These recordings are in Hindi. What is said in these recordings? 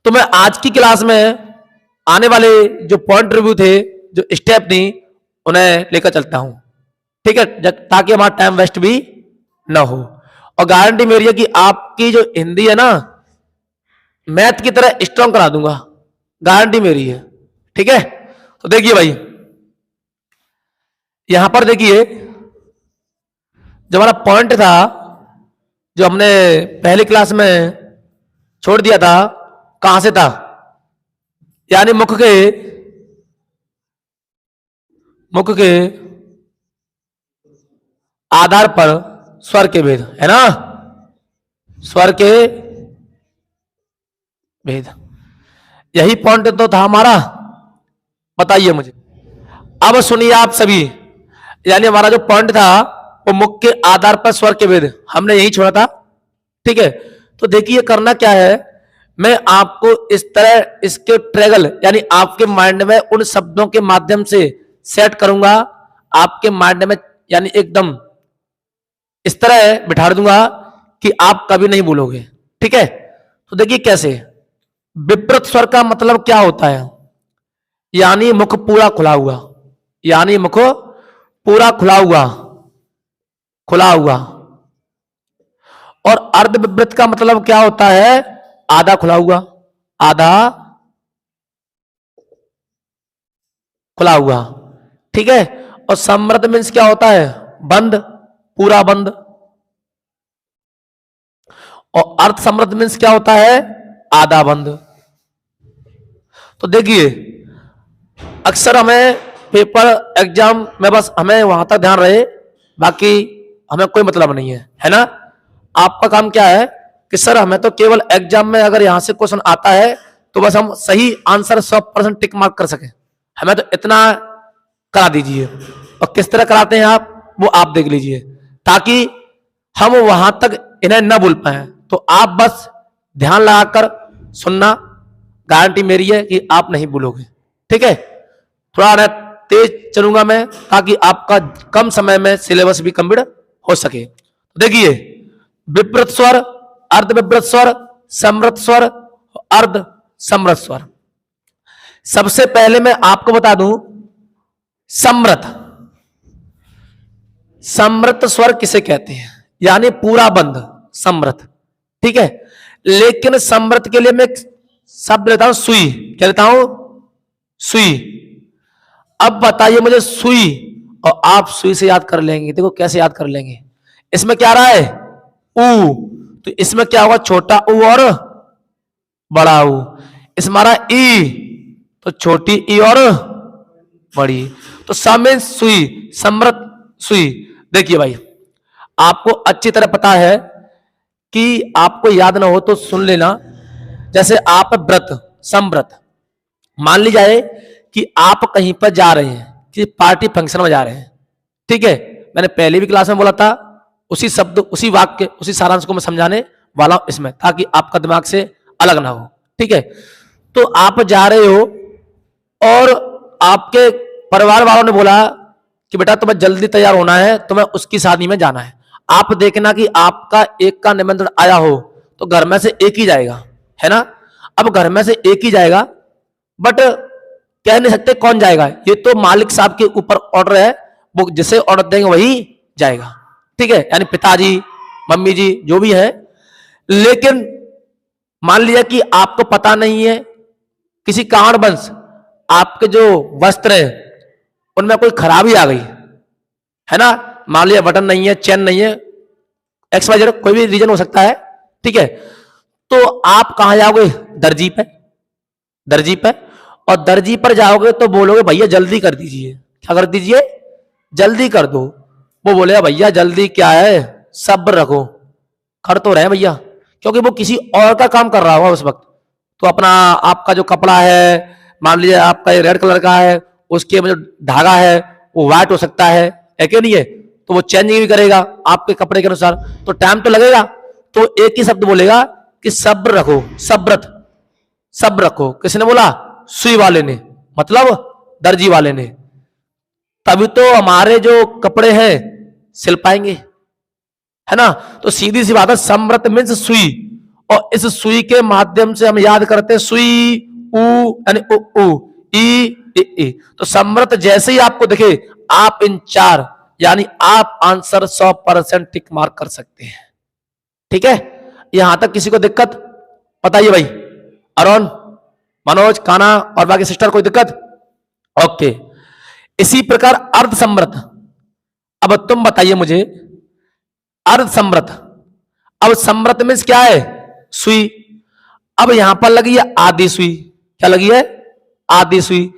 तो मैं आज की क्लास में आने वाले जो पॉइंट रिव्यू थे, जो स्टेप थी, उन्हें लेकर चलता हूं, ठीक है, ताकि हमारा टाइम वेस्ट भी ना हो। और गारंटी मेरी है कि आपकी जो हिंदी है ना, मैथ की तरह स्ट्रांग करा दूंगा, गारंटी मेरी है, ठीक है। तो देखिए भाई, यहां पर देखिए जो हमारा पॉइंट था, जो हमने पहली क्लास में छोड़ दिया था, कहां से था, यानी मुख के आधार पर स्वर के भेद, है ना, स्वर के भेद, यही पॉइंट तो था हमारा। बताइए मुझे, अब सुनिए आप सभी, यानी हमारा जो पॉइंट था वो मुख के आधार पर स्वर के भेद, हमने यही छोड़ा था, ठीक है। तो देखिए करना क्या है, मैं आपको इस तरह इसके ट्रेगल, यानी आपके माइंड में उन शब्दों के माध्यम से सेट करूंगा, आपके माइंड में यानी एकदम इस तरह बिठा दूंगा कि आप कभी नहीं भूलोगे, ठीक है। तो देखिए कैसे, विपरीत स्वर का मतलब क्या होता है, यानी मुख पूरा खुला हुआ, यानी मुख पूरा खुला हुआ। और अर्ध विपरीत का मतलब क्या होता है, आधा खुला हुआ, आधा खुला हुआ, ठीक है। और समृद्ध मीन्स क्या होता है, बंद, पूरा बंद। और अर्ध समृद्ध मीन्स क्या होता है, आधा बंद। तो देखिए अक्सर हमें पेपर एग्जाम में बस हमें वहां तक ध्यान रहे, बाकी हमें कोई मतलब नहीं है ना। आपका काम क्या है कि सर हमें तो केवल एग्जाम में अगर यहां से क्वेश्चन आता है तो बस हम सही आंसर 100% टिक मार्क कर सके, हमें तो इतना करा दीजिए। और किस तरह कराते हैं आप, वो आप देख लीजिए, ताकि हम वहां तक इन्हें न भूल पाए। तो आप बस ध्यान लगाकर सुनना, गारंटी मेरी है कि आप नहीं भूलोगे, ठीक है। थोड़ा तेज चलूंगा मैं, ताकि आपका कम समय में सिलेबस भी कंप्लीट हो सके। देखिए विपरीत स्वर, अर्ध विपरीत स्वर, समृद्ध स्वर, अर्ध समृद्ध स्वर। सबसे पहले मैं आपको बता दूं, समृद्ध स्वर किसे कहते हैं, यानी पूरा बंद, समृद्ध, ठीक है। लेकिन समृद्ध के लिए मैं शब्द लेता हूं सुई, क्या लेता हूं, सुई। अब बताइए मुझे सुई, और आप सुई से याद कर लेंगे, देखो कैसे याद कर लेंगे। इसमें क्या रहा है, ऊ, तो इसमें क्या होगा, छोटा ऊ और बड़ा ऊ। इसमें आ रहा ई, तो छोटी ई और बड़ी। तो सम सुई, समृद्ध सुई। देखिए भाई, आपको अच्छी तरह पता है कि आपको याद ना हो तो सुन लेना। जैसे आप व्रत, समव्रत, मान ली जाए कि आप कहीं पर जा रहे हैं, कि पार्टी फंक्शन में जा रहे हैं, ठीक है। मैंने पहले भी क्लास में बोला था, उसी शब्द, उसी वाक्य, उसी सारांश को मैं समझाने वाला हूं इसमें, ताकि आपका दिमाग से अलग ना हो, ठीक है। तो आप जा रहे हो और आपके परिवार वालों ने बोला कि बेटा तुम्हें जल्दी तैयार होना है, तुम्हें उसकी शादी में जाना है। आप देखना कि आपका एक का निमंत्रण आया हो तो घर में से एक ही जाएगा, है ना। अब घर में से एक ही जाएगा, बट कह नहीं सकते कौन जाएगा, ये तो मालिक साहब के ऊपर ऑर्डर है, वो जिसे ऑर्डर देंगे वही जाएगा, ठीक है, यानी पिताजी, मम्मी जी, जो भी है। लेकिन मान लिया कि आपको पता नहीं है, किसी कारणवश आपके जो वस्त्र है उनमें कोई खराबी आ गई, है ना। मान लिया बटन नहीं है, चेन नहीं है, XYZ कोई भी रीजन हो सकता है, ठीक है। तो आप कहां जाओगे, दर्जी पे, दर्जी पे। और दर्जी पर जाओगे तो बोलोगे भैया जल्दी कर दीजिए, क्या कर दीजिए, जल्दी कर दो। वो बोलेगा भैया जल्दी क्या है, सब्र रखो, कर तो रहे भैया, क्योंकि वो किसी और का काम कर रहा होगा उस वक्त। तो अपना आपका जो कपड़ा है, मान लीजिए आपका ये रेड कलर का है, उसके जो धागा है वो व्हाइट हो सकता है कि नहीं है, तो वो चेंजिंग भी करेगा आपके कपड़े के अनुसार, तो टाइम तो लगेगा। तो एक ही शब्द बोलेगा कि सब्र रखो, सब्रत, सब्र रखो। किसने बोला, सुई वाले ने, मतलब दर्जी वाले ने। तभी तो हमारे जो कपड़े हैं सिल पाएंगे, है ना। तो सीधी सी बात है, समृत मीन्स सुई, और इस सुई के माध्यम से हम याद करते हैं सुई उ यानी उ उ ई। तो समृत जैसे ही आपको दिखे आप इन चार यानी आप आंसर 100% टिक मार्क कर सकते हैं। ठीक है, यहां तक किसी को दिक्कत बताइए भाई। अरुण, मनोज, काना और बाकी सिस्टर कोई दिक्कत? ओके। इसी प्रकार अर्ध समृत, अब तुम बताइए मुझे अर्ध समृत। अब समृत में क्या है? सुई। अब यहां पर लगी है आधी सुई। क्या लगी है? आधी सुई।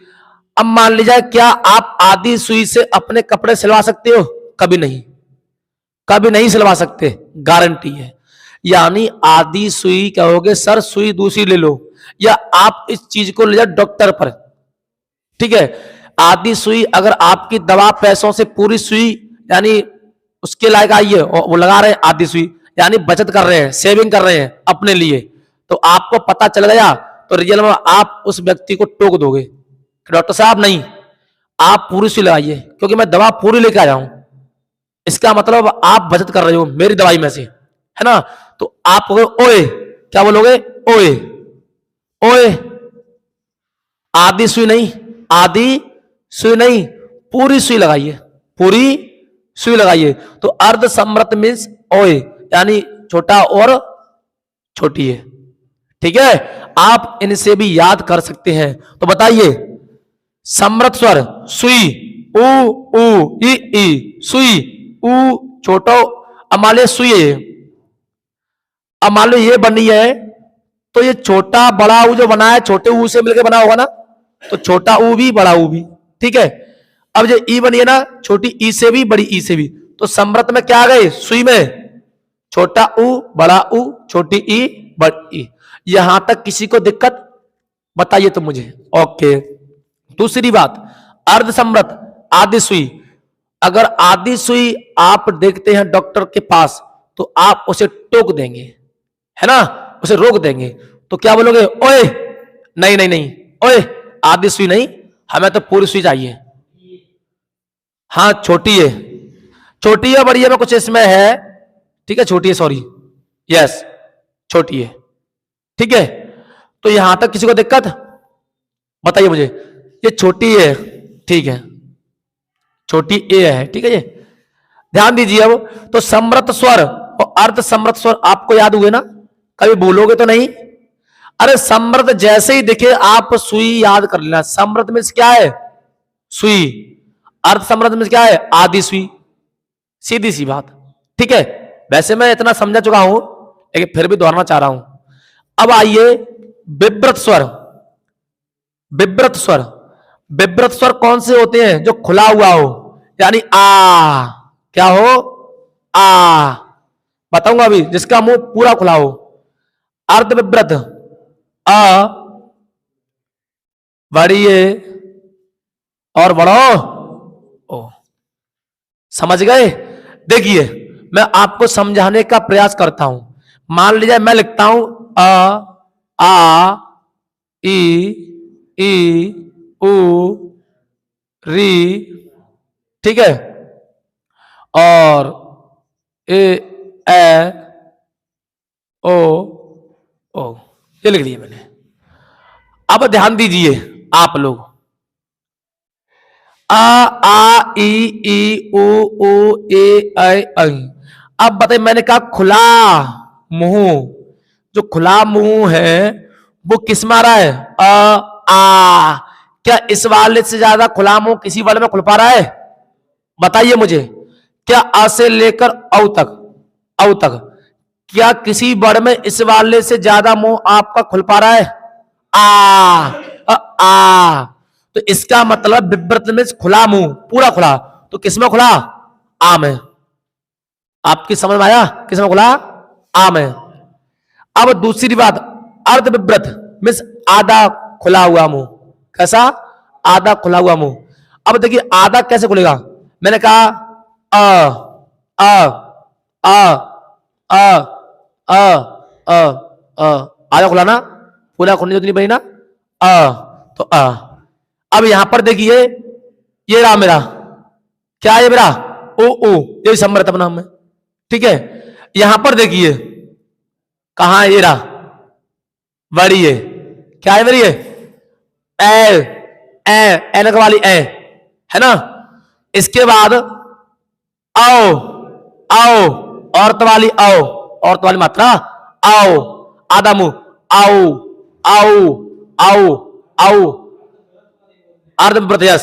अब मान लीजिए क्या आप आधी सुई से अपने कपड़े सिलवा सकते हो? कभी नहीं, कभी नहीं सिलवा सकते, गारंटी है। यानी आधी सुई कहोगे सर सुई दूसरी ले लो, या आप इस चीज को ले जाओ डॉक्टर पर। ठीक है, आधी सुई अगर आपकी दवा पैसों से पूरी सुई यानी उसके लायक आई है और वो लगा रहे हैं आधी सुई, यानी बचत कर रहे हैं, सेविंग कर रहे हैं अपने लिए, तो आपको पता चल गया तो रियल में आप उस व्यक्ति को टोक दोगे कि डॉक्टर साहब नहीं, आप पूरी सुई लगाइए क्योंकि मैं दवा पूरी लेके आया हूं। इसका मतलब आप बचत कर रहे हो मेरी दवाई में से, है ना? तो आप ओए, क्या बोलोगे? ओए ओए, आधी सुई नहीं, आधी सुई नहीं, पूरी सुई लगाइए, पूरी सुई लगाइए। तो अर्ध समृत मीन्स ओए यानी छोटा और छोटी है। ठीक है, आप इनसे भी याद कर सकते हैं। तो बताइए समृत स्वर सुई उ उ ई सुई उ छोटो। अब मान लो सुई है, अब मान लो ये बनी है तो ये छोटा बड़ा ऊ जो बना है छोटे ऊ से मिलकर बना होगा ना, तो छोटा ऊ भी बड़ा ऊ भी। ठीक है, अब जो ई बनी है ना छोटी ई से भी बड़ी ई से भी, तो समृत में क्या आ गए? सुई में छोटा ऊ बड़ा ऊ छोटी ई बड़ी ई। यहां तक किसी को दिक्कत बताइए तो मुझे। ओके, दूसरी बात अर्ध समृत आधी सुई। अगर आधी सुई आप देखते हैं डॉक्टर के पास तो आप उसे टोक देंगे, है ना, उसे रोक देंगे। तो क्या बोलोगे? ओए नहीं नहीं नहीं, ओए आधी सुई नहीं, हमें तो पूरी सुई चाहिए। हाँ छोटी है, छोटी है बड़ी है में कुछ इसमें है। ठीक है, छोटी है, सॉरी, यस छोटी है। ठीक है, तो यहां तक किसी को दिक्कत बताइए मुझे। ये छोटी है, ठीक है, छोटी ए है। ठीक है, ये ध्यान दीजिए। अब तो समृत स्वर और अर्ध समृत स्वर आपको याद हुए ना? कभी बोलोगे तो नहीं? अरे समृत जैसे ही दिखे आप सुई याद कर लेना। समृत में क्या है? सुई। अर्ध समृत में क्या है? आधी सुई। सीधी सी बात। ठीक है, वैसे मैं इतना समझा चुका हूं लेकिन फिर भी दोहराना चाह रहा हूं। अब आइए विव्रत स्वर। विव्रत स्वर, विव्रत स्वर कौन से होते हैं? जो खुला हुआ हो, यानी आ, क्या हो? आ, बताऊंगा अभी, जिसका मुंह पूरा खुला हो। अर्ध विव्रत अ बड़िए और बड़ो ओ। समझ गए? देखिए मैं आपको समझाने का प्रयास करता हूं। मान लीजिए मैं लिखता हूं अ आ ई उ री, ठीक है, और ए ओ ओ, ये लिख दिया मैंने। अब ध्यान दीजिए आप लोग, आ ई उ ए ऐ। अब बताइए, मैंने कहा खुला मुंह, जो खुला मुंह है वो किस में आ रहा है? आ। क्या इस वाले से ज्यादा खुला मुंह किसी वर्ड में खुल पा रहा है? बताइए मुझे। क्या आ से लेकर औ तक, औ तक, क्या किसी वर्ड में इस वाले से ज्यादा मुंह आपका खुल पा रहा है? आ। तो इसका मतलब विव्रत में खुला मुंह, पूरा खुला। तो किसमें खुला? आ में। आपकी समझ में आया? किसमें खुला? आ में। अब दूसरी बात, अर्ध विव्रत मीन्स आधा खुला हुआ मुंह। कैसा? आधा खुला हुआ मुंह। अब देखिए आधा कैसे खुलेगा? मैंने कहा अ अ अ अ अ अ अ, आधा खुला ना, पूरा खुलने जो नहीं बनी ना, तो अब यहां पर देखिए ये रहा मेरा, क्या है मेरा? ओ ओ, ये समृत अपना में। ठीक है, यहां पर देखिए कहां है, ये रहा, बड़ी है, क्या है मेरी, ए ए एनक वाली ए, है ना। इसके बाद आओ, आओ, औरत वाली आओ, औरत वाली मात्रा आओ, आधा मुंह, आओ, आओ, आओ, आओ, अर्ध प्रत्यय।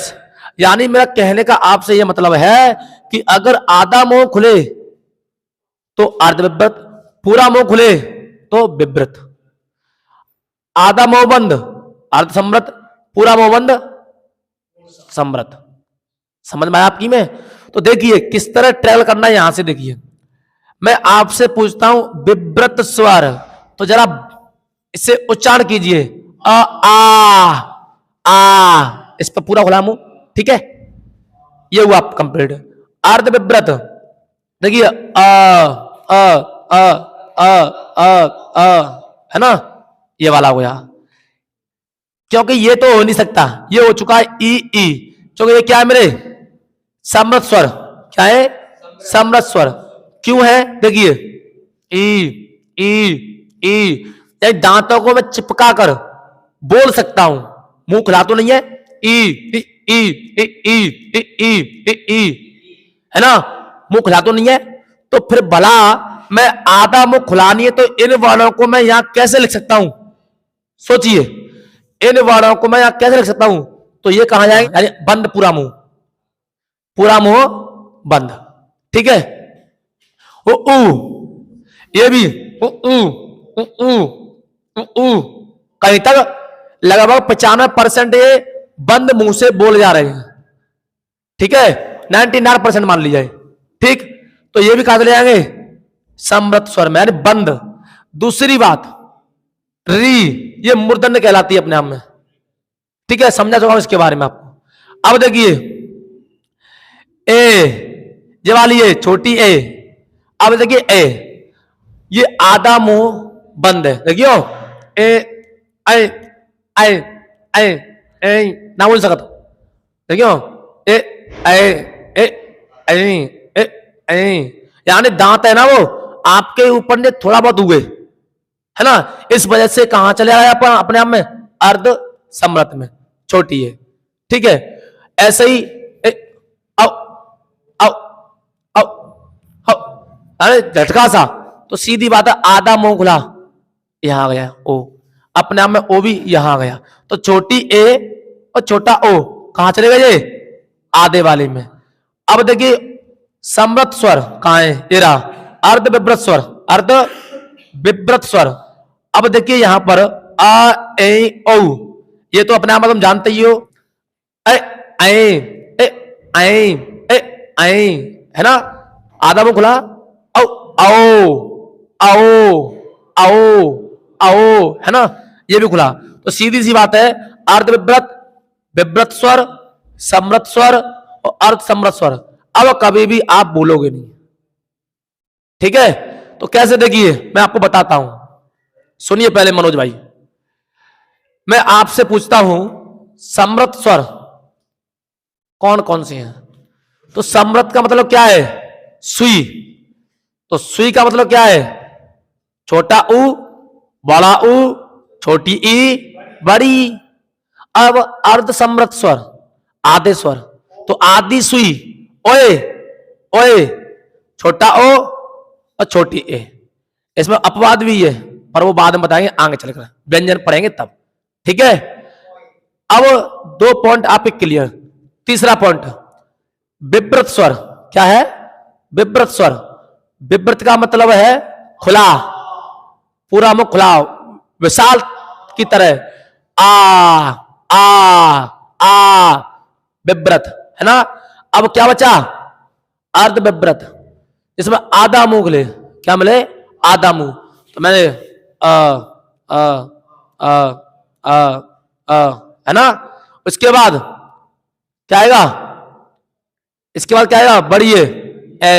यानी मेरा कहने का आपसे यह मतलब है कि अगर आधा मुंह खुले तो अर्ध विव्रत, पूरा मुंह खुले तो विव्रत, आधा मुंह बंद अर्ध सम्रत, पूरा मुंह बंद सम्रत। समझ में आया आपकी में। तो देखिए किस तरह ट्रेवल करना है, यहां से देखिए मैं आपसे पूछता हूं विव्रत स्वर, तो जरा इसे उच्चारण कीजिए, आ आ, इस पर पूरा खुला मुंह, ठीक है, ये हुआ कंप्लीट। अर्ध विव्रत देखिए आ आ आ आ आ आ, है ना, ये वाला हो गया, क्योंकि ये तो हो नहीं सकता, ये हो चुका है ई ई, क्योंकि ये क्या है मेरे सम्रत स्वर, क्या है सम्रत स्वर, क्यों है देखिए ई ई ई, दांतों को मैं चिपका कर बोल सकता हूं, मुंह खुला तो नहीं है, ई ई ई ई ई ई ई ई, है ना, मुंह खुला तो नहीं है, तो फिर भला मैं आधा मुंह खुला नहीं है तो इन वर्णों को मैं यहां कैसे लिख सकता हूं, सोचिए इन वर्णों को मैं यहां कैसे लिख सकता हूं, तो ये कहां जाएंगे, यानी बंद पूरा मुंह, पूरा मुंह बंद, ठीक है। ओ ऊ, ये भी ओ ऊ ओ ऊ ओ ऊ, कहीं तक लगभग 95% ये बंद मुंह से बोल जा रहे हैं, ठीक है, 99% मान लीजिए, ठीक। तो ये भी कहा ले जाएंगे सम्रत स्वर में, यानी बंद। दूसरी बात री, ये मूर्धन्य कहलाती है अपने आप में, ठीक है, समझा चुका हूं इसके बारे में आपको। अब देखिए ए, ये वाली ए छोटी ए, अब देखिए ए, ये आधा मुंह बंद है, देखियो ए ऐ ऐ ऐ ऐ ना बोल सकता, देखियो ए ऐ ए ऐ ऐ, यानी दांत है ना वो आपके ऊपर ने थोड़ा बहुत हुए, है ना, इस वजह से कहां चले आए अपन अपने आप में अर्ध सम्रत में, छोटी है, ठीक है। ऐसे ही आओ आओ आओ आओ, अरे झटका सा, तो सीधी बात है आधा मुंह खुला, यहां आ गया ओ, अपने आप में ओ भी यहां आ गया, तो छोटी ए और छोटा ओ कहां चले गए, ये आधे वाले में। अब देखिए सम्रत स्वर कहां है, ये रहा अर्ध विव्रत स्वर, अर्ध विव्रत स्वर। अब देखिए यहां पर आ ए ओ, ये तो अपने आप में तुम जानते ही हो, ए ऐ ए ऐ ए ऐ, है ना, आधा मुंह खुला, आओ आओ आओ आओ आओ, है ना, ये भी खुला, तो सीधी सी बात है अर्ध विव्रत, विव्रत स्वर, सम्रत स्वर और अर्ध सम्रत स्वर। अब कभी भी आप बोलोगे नहीं, ठीक है। तो कैसे देखिए मैं आपको बताता हूं, सुनिए पहले मनोज भाई, मैं आपसे पूछता हूं सम्रत स्वर कौन कौन से हैं, तो सम्रत का मतलब क्या है, सुई, तो सुई का मतलब क्या है, छोटा ऊ, बड़ा ऊ, छोटी ई, बड़ी। अब अर्ध सम्रत स्वर आधे स्वर, तो आधी सुई ओए ओए, छोटा ओ और छोटी ए, इसमें अपवाद भी है पर वो बाद में बताएंगे आगे चलकर, व्यंजन पढ़ेंगे तब, ठीक है। अब 2 पॉइंट आप क्लियर। तीसरा पॉइंट विव्रत स्वर, क्या है विव्रत स्वर, विव्रत का मतलब है खुला, पूरा मुख खुला विशाल की तरह, आ आ विव्रत, है ना। अब क्या बचा अर्ध विव्रत, इसमें आधा मुंह मिले, क्या मिले आधा मुंह, तो मैंने आ आ आ आ आ, है ना। उसके बाद क्या आएगा, इसके बाद क्या आएगा बड़ी है ए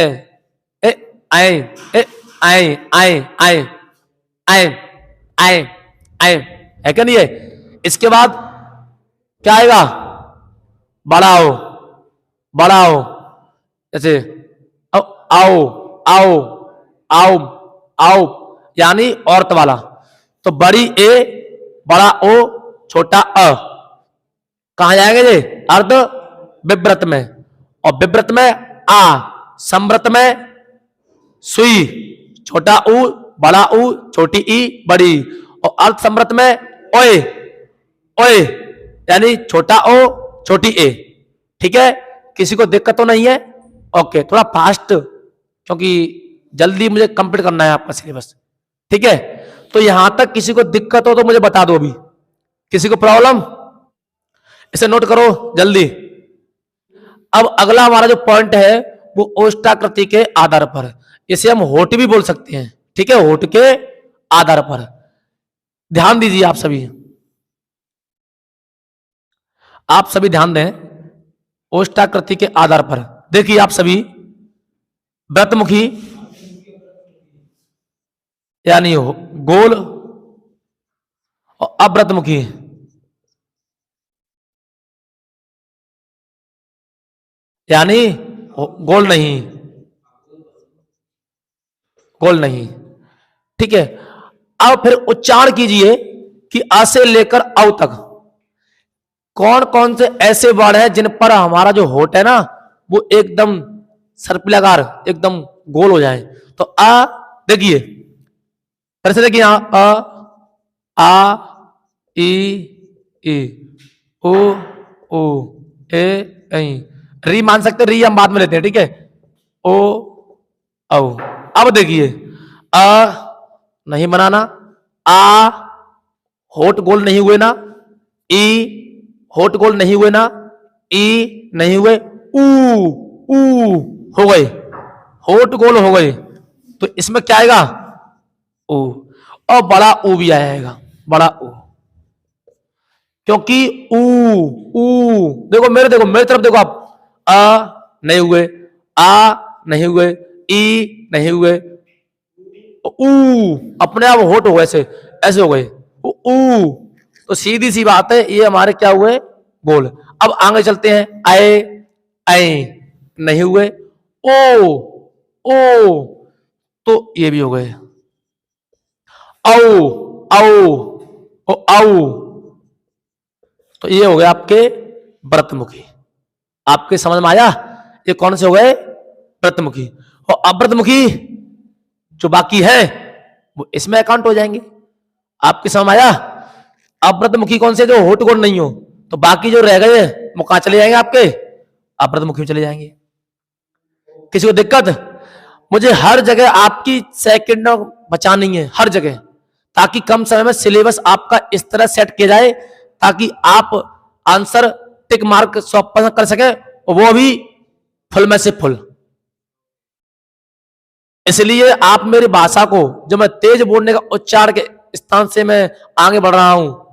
ए आए ए आए आए आए आए आए आए, है क्या नहीं है। इसके बाद क्या आएगा बढ़ाओ बढ़ाओ, जैसे आओ आओ आओ आओ, यानी औरत वाला। तो बड़ी ए, बड़ा ओ, छोटा अ, कहां जाएंगे ये? अर्ध विव्रत में। और विव्रत में आ, समव्रत में सुई, छोटा ऊ, बड़ा ऊ, छोटी ई, बड़ी। और अर्ध समव्रत में ओए, ओए यानी छोटा ओ, छोटी ए। ठीक है, किसी को दिक्कत तो नहीं है? ओके, थोड़ा फास्ट, क्योंकि जल्दी मुझे कंप्लीट करना है आपका सिलेबस। ठीक है, तो यहां तक किसी को दिक्कत हो तो मुझे बता दो अभी। किसी को प्रॉब्लम? इसे नोट करो जल्दी। अब अगला हमारा जो पॉइंट है वो ओष्टाकृति के आधार पर, इसे हम होठ भी बोल सकते हैं। ठीक है, होठ के आधार पर ध्यान दीजिए आप सभी, आप सभी ध्यान दें। ओष्टाकृति के आधार पर देखिए आप सभी, व्रतमुखी यानी गोल, और अव्रतमुखी यानी गोल नहीं, गोल नहीं। ठीक है, अब फिर उच्चारण कीजिए कि आ से लेकर औ तक कौन कौन से ऐसे वर्ण हैं जिन पर हमारा जो होठ है ना वो एकदम सर्पिलाकार, एकदम गोल हो जाए। तो आ देखिए, फिर से देखिए, यहां आ, ई, ओ, ओ, ए, री मान सकते, री हम बाद में लेते हैं। ठीक है, ओ, औ। अब देखिए, अ नहीं बनाना, आ होठ गोल नहीं हुए ना, ई होठ गोल नहीं हुए ना, ई नहीं हुए, ऊ हो गए, होठ गोल हो गए। तो इसमें क्या आएगा? ओ। और बड़ा ऊ भी आएगा, बड़ा ऊ, क्योंकि ऊ देखो मेरे, देखो मेरी तरफ देखो आप, आ नहीं हुए, आ नहीं हुए, ई नहीं हुए, ऊ अपने आप होठ हो ऐसे, ऐसे हो गए ऊ। तो सीधी सी बात है, ये हमारे क्या हुए? गोल। अब आगे चलते हैं, आए, आए नहीं हुए, ओ तो ये भी हो गए, औ, औ तो ये हो गए आपके व्रतमुखी। आपके समझ में आया? ये कौन से हो गए? व्रतमुखी। और अव्रतमुखी जो बाकी है वो इसमें अकाउंट हो जाएंगे। आपके समझ में आया? अव्रतमुखी कौन से? जो होठ गोल नहीं हो। तो बाकी जो रह गए वो कहां चले जाएंगे? आपके अव्रतमुखी में चले जाएंगे। किसी को दिक्कत? मुझे हर जगह आपकी सेकंड बचानी है, हर जगह, ताकि कम समय में सिलेबस आपका इस तरह सेट किया जाए ताकि आप आंसर टिक मार्क 100% कर सके, वो भी फुल में से फुल। इसलिए आप मेरी भाषा को, जो मैं तेज बोलने का उच्चारण के स्थान से मैं आगे बढ़ रहा हूं,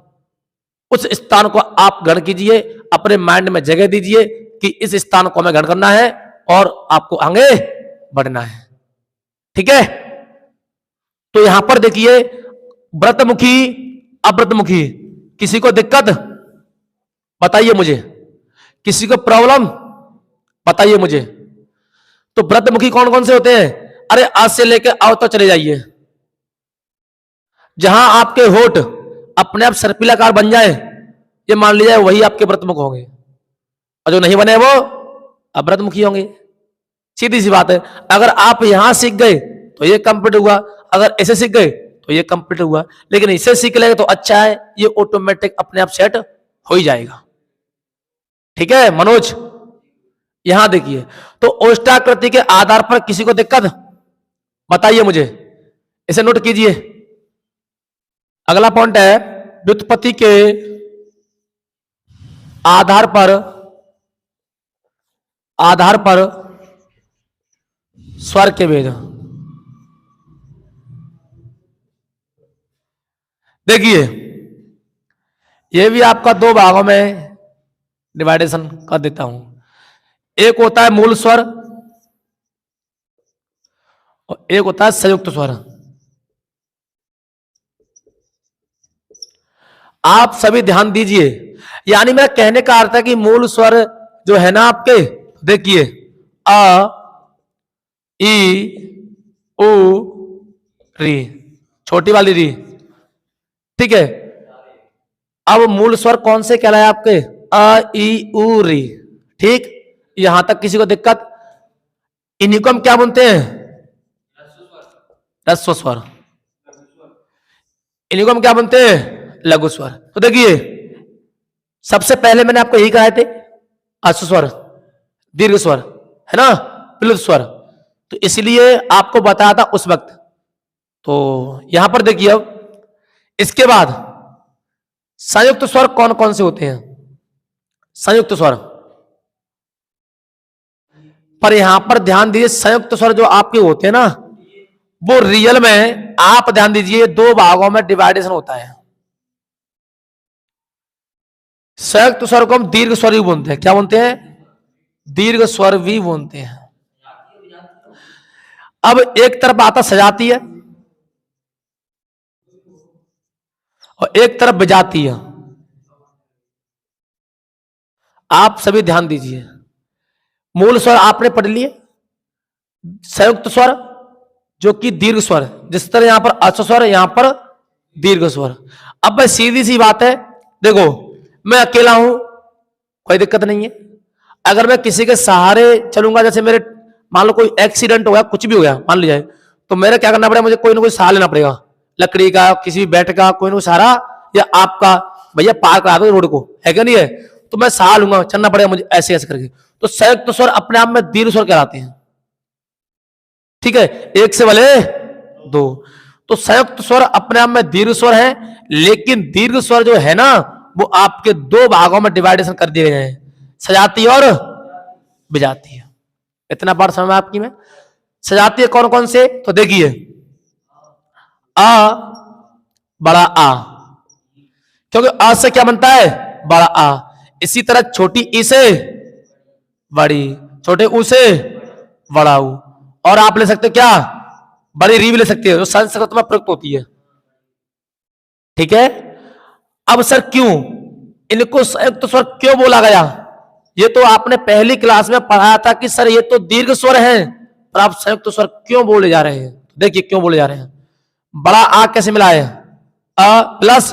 उस स्थान को आप ग्रहण कीजिए, अपने माइंड में जगह दीजिए कि इस स्थान को हमें ग्रहण करना है और आपको आगे बढ़ना है। ठीक है, तो यहां पर देखिए, व्रतमुखी, अव्रतमुखी, किसी को दिक्कत बताइए मुझे, किसी को प्रॉब्लम बताइए मुझे। तो व्रतमुखी कौन कौन से होते हैं? अरे आज से लेके आओ तो चले जाइए, जहां आपके होठ अपने आप सर्पिलाकार बन जाए, ये मान लिया वही आपके व्रतमुख होंगे, और जो नहीं बने वो अव्रतमुखी होंगे। सीधी सी बात है। अगर आप यहां सीख गए तो ये कंप्लीट हुआ, अगर ऐसे सीख गए तो ये कंप्लीट हुआ, लेकिन इसे सीख लेंगे तो अच्छा है, ये ऑटोमेटिक अपने आप सेट हो ही जाएगा। ठीक है मनोज, यहां देखिए, तो ओष्टाकृति के आधार पर किसी को दिक्कत बताइए मुझे, इसे नोट कीजिए। अगला पॉइंट है, व्युत्पत्ति के आधार पर स्वर के भेद। देखिए, यह भी आपका दो भागों में डिवाइडेशन कर देता हूं। एक होता है मूल स्वर और एक होता है संयुक्त स्वर। आप सभी ध्यान दीजिए, यानी मेरा कहने का अर्थ है कि मूल स्वर जो है ना आपके, देखिए, अ, ई, उ, री, छोटी वाली री, ठीक है। अब मूल स्वर कौन से कहलाए आपके? अ ई उ री, ठीक। यहां तक किसी को दिक्कत? इन्हीं को हम क्या बोलते हैं? ह्रस्व स्वर। इन्हीं को हम क्या बोलते हैं? लघु स्वर। तो देखिए सबसे पहले मैंने आपको यही कहा थे, अश्व स्वर, दीर्घ स्वर, है ना, प्लुत स्वर। तो इसलिए आपको बताया था उस वक्त। तो यहां पर देखिए अब इसके बाद संयुक्त स्वर कौन कौन से होते हैं? संयुक्त स्वर पर यहां पर ध्यान दीजिए, संयुक्त स्वर जो आपके होते हैं ना, वो रियल में आप ध्यान दीजिए दो भागों में डिवाइडेशन होता है। संयुक्त स्वर को हम दीर्घ स्वर भी बोलते हैं। क्या बोलते हैं? दीर्घ स्वर भी बोलते हैं। अब एक तरफ आता सजाती है और एक तरफ बजाती है। आप सभी ध्यान दीजिए, मूल स्वर आपने पढ़ लिए, संयुक्त स्वर जो कि दीर्घ स्वर, जिस तरह यहां पर अश्व स्वर, यहां पर दीर्घ स्वर। अब भाई सीधी सी बात है, देखो मैं अकेला हूं, कोई दिक्कत नहीं है। अगर मैं किसी के सहारे चलूंगा, जैसे मेरे मान लो कोई एक्सीडेंट हो गया, कुछ भी हो गया मान लीजिए, तो मेरा क्या करना पड़ेगा? मुझे कोई ना कोई सहारा लेना पड़ेगा, लकड़ी का, किसी भी बैठ का, कोई ना कोई सहारा, या आपका भैया पार करा दो रोड को, है क्या नहीं है? तो मैं सहारा लूंगा, चलना पड़ेगा मुझे ऐसे ऐसे करके। तो संयुक्त स्वर अपने आप में दीर्घ स्वर कहलाते हैं, ठीक है, एक से भले दो। तो संयुक्त स्वर अपने आप में दीर्घ स्वर है, लेकिन दीर्घ स्वर जो है ना, वो आपके दो भागों में डिवाइडेशन कर दिए गए हैं, सजाती और बजाती है। इतना बार समझ में आपकी में? सजाती है कौन कौन से? तो देखिए अ बड़ा आ, क्योंकि अ से क्या बनता है? बड़ा आ। इसी तरह छोटी ई से बड़ी, छोटे ऊ से बड़ा ऊ। और आप ले सकते हो क्या? बड़ी री भी ले सकते हो, जो संस्कृत में प्रयुक्त होती है, ठीक है। अब सर क्यों इनको संयुक्त स्वर क्यों बोला गया? ये तो आपने पहली क्लास में पढ़ाया था कि सर ये तो दीर्घ स्वर है, पर आप संयुक्त स्वर क्यों बोले जा रहे हैं? देखिए क्यों बोले जा रहे हैं। बड़ा आ कैसे मिला है? अ प्लस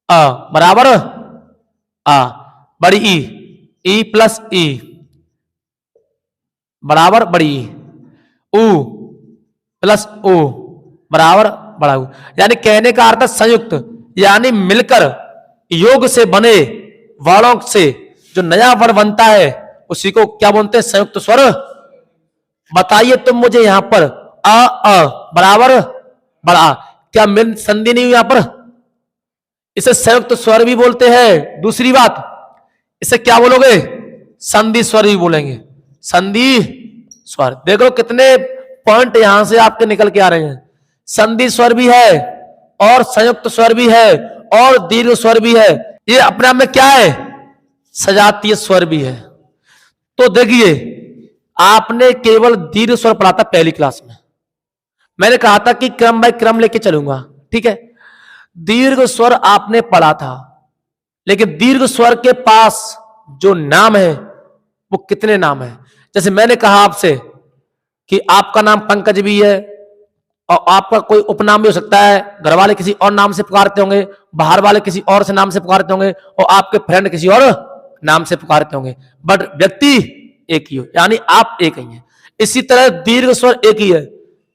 अ बराबर आ, बड़ी ई प्लस ई बराबर बड़ी ई, ऊ प्लस ऊ बराबर बड़ा ऊ। यानी कहने का अर्थ संयुक्त, यानी मिलकर योग से बने वर्णों से जो नया वर्ण बनता है उसी को क्या बोलते हैं? संयुक्त स्वर। बताइए तुम मुझे यहां पर अ बराबर बड़ा, क्या मिल संधि नहीं हुई यहां पर? इसे संयुक्त स्वर भी बोलते हैं। दूसरी बात, इसे क्या बोलोगे? संधि स्वर भी बोलेंगे, संधि स्वर। देखो कितने पॉइंट यहां से आपके निकल के आ रहे हैं। संधि स्वर भी है और संयुक्त स्वर भी है और दीर्घ स्वर भी है। ये अपने आप में क्या है? सजातीय स्वर भी है। तो देखिए आपने केवल दीर्घ स्वर पढ़ा था पहली क्लास में, मैंने कहा था कि क्रम बाय क्रम लेके चलूंगा, ठीक है। दीर्घ स्वर आपने पढ़ा था, लेकिन दीर्घ स्वर के पास जो नाम है वो कितने नाम है? जैसे मैंने कहा आपसे कि आपका नाम पंकज भी है, और आपका कोई उपनाम भी हो सकता है, घर वाले किसी और नाम से पुकारते होंगे, बाहर वाले किसी और से नाम से पुकारते होंगे, और आपके फ्रेंड किसी और नाम से पुकारते होंगे, बट व्यक्ति एक ही हो, यानी आप एक ही हैं। इसी तरह दीर्घ स्वर एक ही है,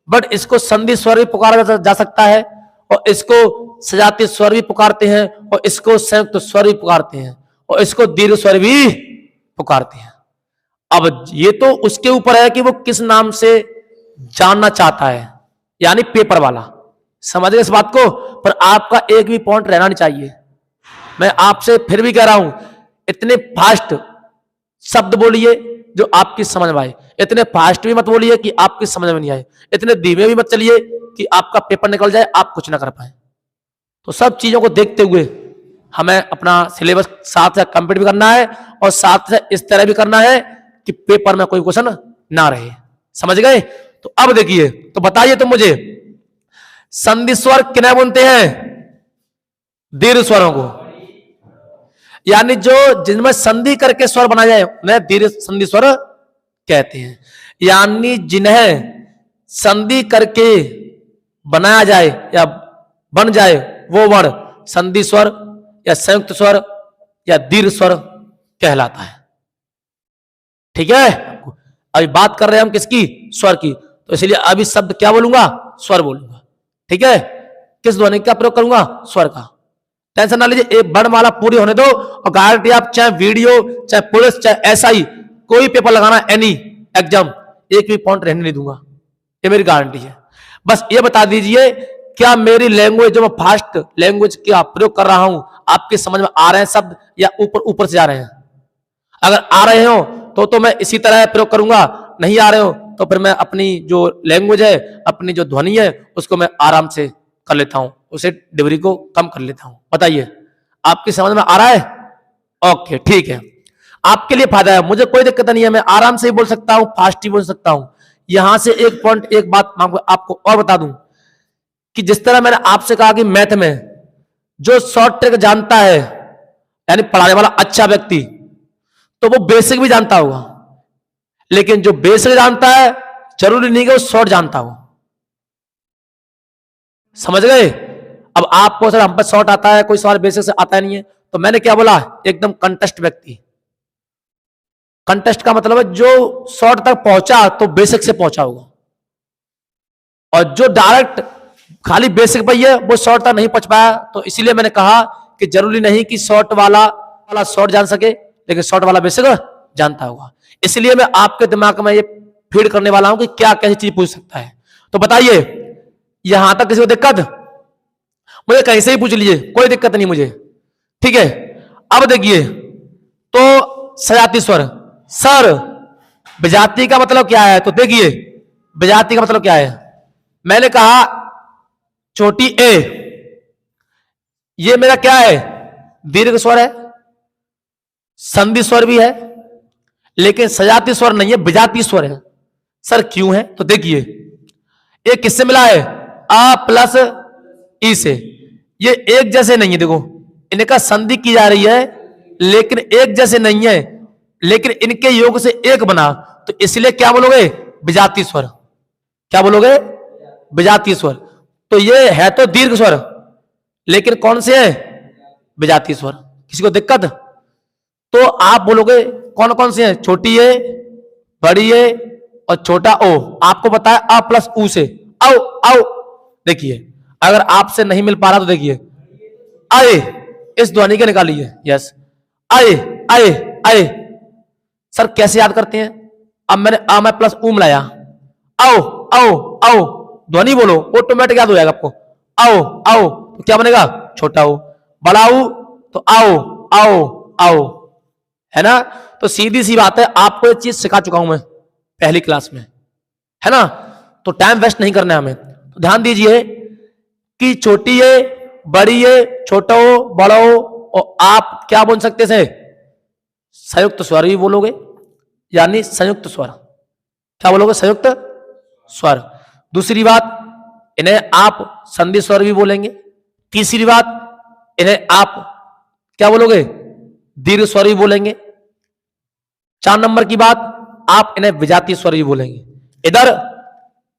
बट इसको संधि स्वर भी पुकारा जा सकता है, और इसको सजातीय स्वर भी पुकारते हैं, और इसको संयुक्त स्वर भी पुकारते हैं, और इसको दीर्घ स्वर भी पुकारते हैं। अब ये तो उसके ऊपर है कि वो किस नाम से जानना चाहता है, यानी पेपर वाला, समझ गए इस बात को। पर आपका एक भी पॉइंट रहना नहीं चाहिए। मैं आपसे फिर भी कह रहा हूं, इतने फास्ट शब्द बोलिए जो आपकी समझ में आए, इतने फास्ट भी मत बोलिए कि आपकी समझ में नहीं आए, इतने धीमे भी मत चलिए कि आपका पेपर निकल जाए, आप कुछ ना कर पाए। तो सब चीजों को देखते हुए हमें अपना सिलेबस साथ साथ कंप्लीट भी करना है, और साथ साथ इस तरह भी करना है कि पेपर में कोई क्वेश्चन ना रहे, समझ गए। तो अब देखिए, तो बताइए तुम मुझे, संधि स्वर किन्हें बोलते हैं? दीर्घ स्वरों को, यानी जो जिनमें संधि करके स्वर बनाया जाए उन्हें दीर्घ संधि स्वर कहते हैं। यानी जिन्हें संधि करके बनाया जाए या बन जाए वो वर्ण संधि स्वर या संयुक्त स्वर या दीर्घ स्वर कहलाता है। ठीक है, अभी बात कर रहे हैं हम किसकी, स्वर की, तो इसलिए अभी शब्द क्या बोलूंगा, स्वर बोलूंगा। ठीक है, किस ध्वनि का प्रयोग करूंगा, स्वर का। टेंशन ना लीजिए, एक वर्णमाला पूरी होने दो और गारंटी आप चाहे वीडियो चाहे पुलिस चाहे एसआई कोई पेपर लगाना, एनी एग्जाम, एक भी पॉइंट रहने नहीं दूंगा, ये मेरी गारंटी है। बस ये बता दीजिए क्या मेरी लैंग्वेज जो मैं फास्ट लैंग्वेज का प्रयोग कर रहा हूं आपके समझ में आ रहे हैं शब्द या ऊपर ऊपर से जा रहे हैं। अगर आ रहे हो तो मैं इसी तरह प्रयोग करूंगा, नहीं आ रहे हो तो फिर मैं अपनी जो लैंग्वेज है अपनी जो ध्वनि है उसको मैं आराम से कर लेता हूं, उसे डिग्री को कम कर लेता हूं। बताइए आपकी समझ में आ रहा है? ओके ठीक है, आपके लिए फायदा है, मुझे कोई दिक्कत नहीं है, मैं आराम से ही बोल सकता हूं, फास्ट ही बोल सकता हूं। यहां से एक पॉइंट एक बात आपको और बता दूं कि जिस तरह मैंने आपसे कहा कि मैथ में जो शॉर्ट ट्रिक जानता है यानी पढ़ाने वाला अच्छा व्यक्ति तो वो बेसिक भी जानता होगा, लेकिन जो बेसिक जानता है जरूरी नहीं कि वो शॉर्ट जानता हो। समझ गए? अब आपको सर हम पर शॉर्ट आता है, कोई सवाल बेसिक से आता नहीं है, तो मैंने क्या बोला, एकदम कंटेस्ट व्यक्ति। कंटेस्ट का मतलब है जो शॉर्ट तक पहुंचा तो बेसिक से पहुंचा होगा, और जो डायरेक्ट खाली बेसिक पर है वो शॉर्ट तक नहीं पहुंच पाया। तो इसीलिए मैंने कहा कि जरूरी नहीं कि शॉर्ट वाला शॉर्ट जान सके, लेकिन शॉर्ट वाला बेसिक जानता होगा। इसलिए मैं आपके दिमाग में ये फीड करने वाला हूं कि क्या कैसी चीज पूछ सकता है। तो बताइए यहां तक किसी को दिक्कत? मुझे कहीं से ही पूछ लीजिए, कोई दिक्कत नहीं मुझे। ठीक है, अब देखिए तो सजाती स्वर, सर विजाती का मतलब क्या है? तो देखिए विजाती का मतलब क्या है, मैंने कहा छोटी ए, ये मेरा क्या है, दीर्घ स्वर है, संधि स्वर भी है, लेकिन सजाती स्वर नहीं है, विजाती स्वर है। सर क्यों है? तो देखिए ये किससे मिला है, आ प्लस ई से, ये एक जैसे नहीं है। देखो इनका संधि की जा रही है लेकिन एक जैसे नहीं है, लेकिन इनके योग से एक बना, तो इसलिए क्या बोलोगे, विजाती स्वर। क्या बोलोगे, विजाती स्वर। तो ये है तो दीर्घ स्वर लेकिन कौन से है, विजाती स्वर। किसी को दिक्कत? तो आप बोलोगे कौन कौन से हैं, छोटी ए, बड़ी ए और छोटा ओ। आपको बताया अ प्लस ऊ से, आओ आओ। देखिए अगर आपसे नहीं मिल पा रहा तो देखिए आए, इस ध्वनि के निकालिए, यस आए आए आए। सर कैसे याद करते हैं? अब मैंने आ में प्लस ऊ मिलाया, आओ आओ आओ, ध्वनि बोलो, ऑटोमेटिक याद हो जाएगा आपको। आओ आओ तो क्या बनेगा, छोटा ओ, बड़ा ऊ तो आओ आओ आओ, है ना? तो सीधी सी बात है, आपको ये चीज सिखा चुका हूं मैं पहली क्लास में, है ना? तो टाइम वेस्ट नहीं करना है हमें। तो ध्यान दीजिए कि छोटी है, बड़ी है, छोटा हो, बड़ा हो, और आप क्या बोल सकते थे, संयुक्त स्वर भी बोलोगे, यानी संयुक्त स्वर। क्या बोलोगे, संयुक्त स्वर। दूसरी बात, इन्हें आप संधि स्वर भी बोलेंगे। तीसरी बात, इन्हें आप क्या बोलोगे, दीर्घ स्वर भी बोलेंगे। 4 नंबर की बात, आप इन्हें विजातीय स्वर भी बोलेंगे। इधर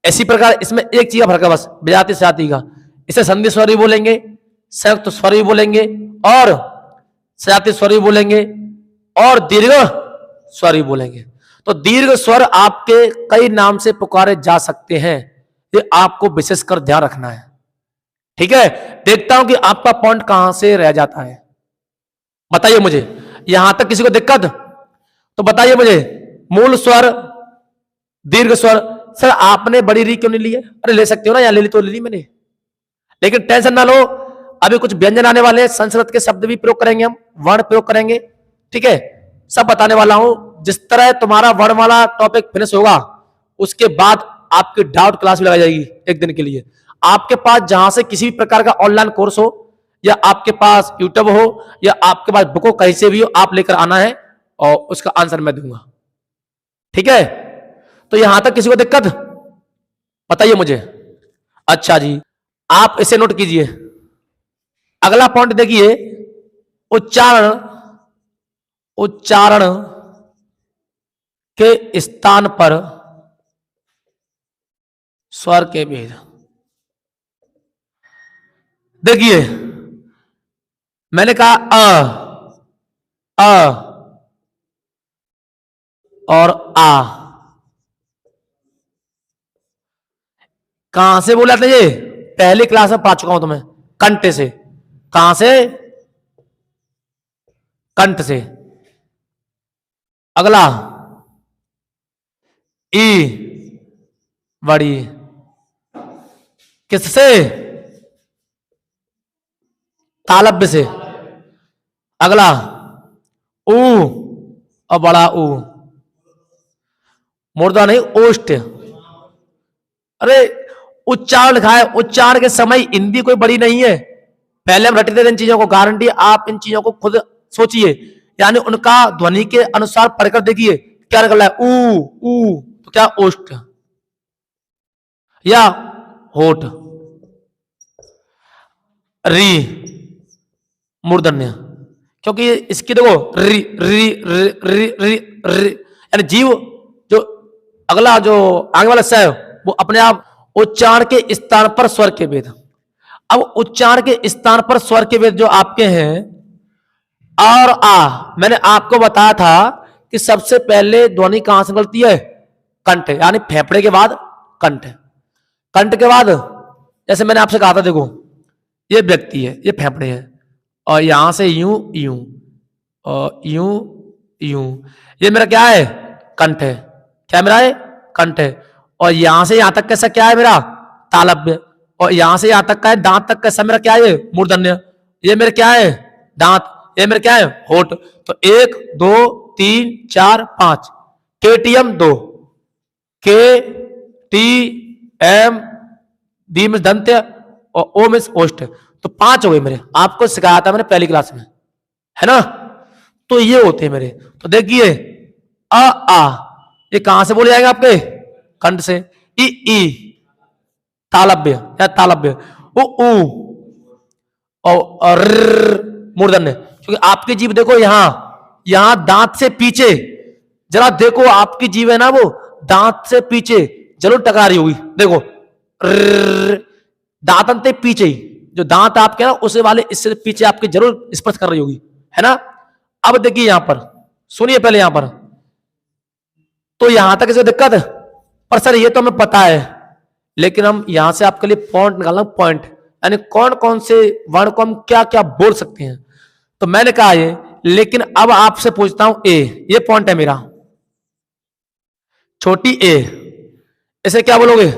इसी प्रकार इसमें एक चीज का फर्क है बस, विजातीय सजाती का। इसे संधि स्वर भी बोलेंगे, संयुक्त स्वर भी बोलेंगे, और सजातीय स्वर भी बोलेंगे, और दीर्घ स्वर भी बोलेंगे। तो दीर्घ स्वर आपके कई नाम से पुकारे जा सकते हैं, ये आपको विशेषकर ध्यान रखना है। ठीक है, देखता हूं कि आपका पॉइंट कहां से रह जाता है। बताइए मुझे, यहां तक किसी को दिक्कत? तो बताइए मुझे, मूल स्वर, दीर्घ स्वर। सर आपने बड़ी री क्यों नहीं ली है? अरे ले सकते हो ना, यहां ले ली तो ले ली मैंने, लेकिन टेंशन ना लो, अभी कुछ व्यंजन आने वाले हैं, संस्कृत के शब्द भी प्रयोग करेंगे, हम वर्ण प्रयोग करेंगे। ठीक है, सब बताने वाला हूं। जिस तरह तुम्हारा वर्ण वाला टॉपिक फिनिश होगा उसके बाद आपकी डाउट क्लास भी लगाई जाएगी एक दिन के लिए। आपके पास जहां से किसी भी प्रकार का ऑनलाइन कोर्स हो, या आपके पास यूट्यूब हो, या आपके पास बुक हो, कहीं से भी हो, आप लेकर आना है और उसका आंसर मैं दूंगा। ठीक है, तो यहां तक किसी को दिक्कत? बताइए मुझे। अच्छा जी, आप इसे नोट कीजिए। अगला पॉइंट देखिए, उच्चारण, उच्चारण के स्थान पर स्वर के भेद। देखिए मैंने कहा अ और आ, कहां से बोला था ये? पहली क्लास में पढ़ा चुका हूं तुम्हें, कंठ से। कहां से? कंठ से। अगला ई बड़ी, किससे? तालब्य से। अगला ऊ और बड़ा ऊ, मुर्दा नहीं ओष्ठ। अरे उच्चारण लिखा है, उच्चारण के समय हिंदी कोई बड़ी नहीं है। पहले हम रटते थे इन चीजों को, गारंटी आप इन चीजों को खुद सोचिए, यानी उनका ध्वनि के अनुसार पढ़कर देखिए क्या निकल रहा है। ऊ तो क्या? ओष्ठ या होठ। री मूर्धन्य, क्योंकि इसकी देखो री री री री री री, यानी जीव जो अगला जो आगे वाला स है वो अपने आप उच्चारण के स्थान पर स्वर के वेद। अब उच्चारण के स्थान पर स्वर के वेद जो आपके हैं और आ, मैंने आपको बताया था कि सबसे पहले ध्वनि कहां से निकलती है? कंठ, यानी फेफड़े के बाद कंठ। कंठ के बाद जैसे मैंने आपसे कहा था, देखो ये व्यक्ति है, ये फेफड़े है, और यहां से यूं यूं और यूं यूं, ये मेरा क्या है? कंठ है। क्या मेरा है? कंठ है। और यहां से यहां तक कैसा क्या है मेरा? तालब्य। और यहां से यहां तक का है दांत तक कैसा मेरा क्या है? मूर्धन्य। ये मेरा क्या है? दांत। ये मेरा क्या है? होठ। तो 1 2 3 4 5, केटीएम 2, के टी एम, डी में दंत्य और ओ में ओष्ठ, तो 5 हो गए मेरे। आपको सिखाया था मैंने पहली क्लास में, है ना? तो ये होते हैं मेरे। तो देखिए आ, ये कहां से बोले जाएंगे आपके? कंठ से। ई तालब्य या तालब्य। ऊ और मूर्धन्य, क्योंकि आपकी जीभ देखो यहां दांत से पीछे, जरा देखो आपकी जीभ है ना वो दांत से पीछे जरूर टकरा रही होगी। देखो दांत से पीछे ही, जो दांत आपके ना उसे वाले इससे पीछे आपके जरूर स्पर्श कर रही होगी, है ना? अब देखिए यहां पर, सुनिए पहले यहां पर, तो यहां तक इसे दिक्कत, पर सर ये तो हमें पता है, लेकिन हम यहां से आपके लिए पॉइंट निकालना, पॉइंट यानी कौन कौन से वर्ण को हम क्या क्या बोल सकते हैं। तो मैंने कहा ये, लेकिन अब आपसे पूछता हूं ए, ये पॉइंट है मेरा, छोटी ए, इसे क्या बोलोगे?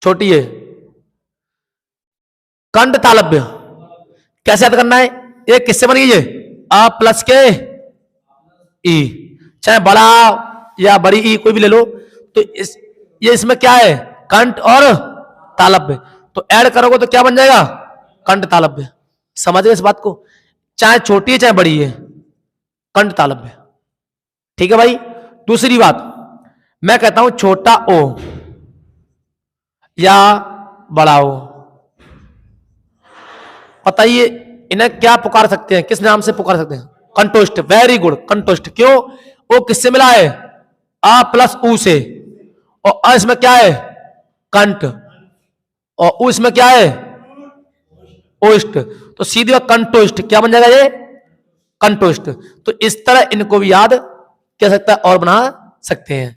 छोटी ए। कंठ तालब्य कैसे याद करना है? ये किससे बनी है? आ प्लस के ई, चाहे बड़ा या बड़ी ई कोई भी ले लो, तो ये इसमें क्या है? कंठ और तालब्य, तो ऐड करोगे तो क्या बन जाएगा? कंठ तालब्य। समझ गए इस बात को? चाहे छोटी है चाहे बड़ी है, कंठ तालब्य। ठीक है भाई। दूसरी बात, मैं कहता हूं छोटा ओ या बड़ा ओ, बताइए इन्हें क्या पुकार सकते हैं? किस नाम से पुकार सकते हैं? कंठोष्ठ। वेरी गुड, कंठोष्ठ। क्यों? ओ किससे मिला है? आ प्लस ऊ से, और अ इसमें क्या है? कंठ, और ऊ इसमें क्या है? ओष्ठ, तो सीधी बात कंठोष्ठ क्या बन जाएगा? ये कंठोष्ठ। तो इस तरह इनको भी याद कर सकता है और बना सकते हैं।